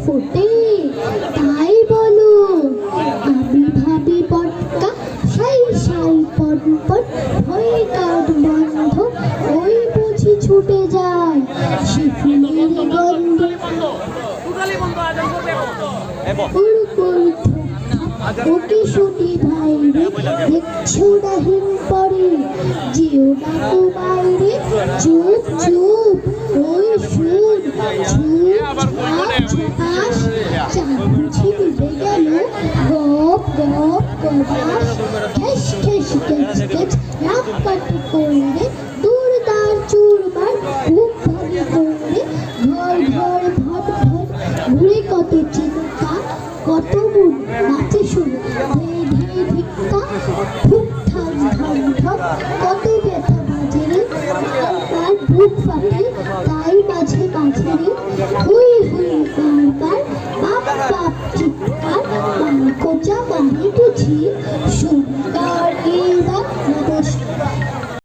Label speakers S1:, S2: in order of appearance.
S1: ফোটে তাই বলো। আমি ভাবি পটকা সাই সাই পটপট হয়ে কাঠ বন্ধ ওই বুঝি ছুটে যায় সে ফুলের গন্ধ। ওকে শুনি ভাই রে দেখছো না হিম পরে যেও না তো বাইরে চুপ চুপ ওই শুন চুপ ঝাঁস চাঁদ বুঝি ডুবে গেল গপ গপ গবাস ঠেস ঠেস ঠেস ঠেস রাত কাটি করলে দূর দার চুরবার খুব ভারী করলে ঘর ঘর ভট ভট ঘুরে কত চিন্তা কত মন নাচে শুনে ধে ধে ভিক্ষা খুব ঠান ঠান ঠক কত ব্যথা বাজে রে আর বুক ফাটে তাই মাঝে মাঝে রে হুই হুই বারবার বাপ বাপ চিৎকার কোচা বাড়ি বুঝি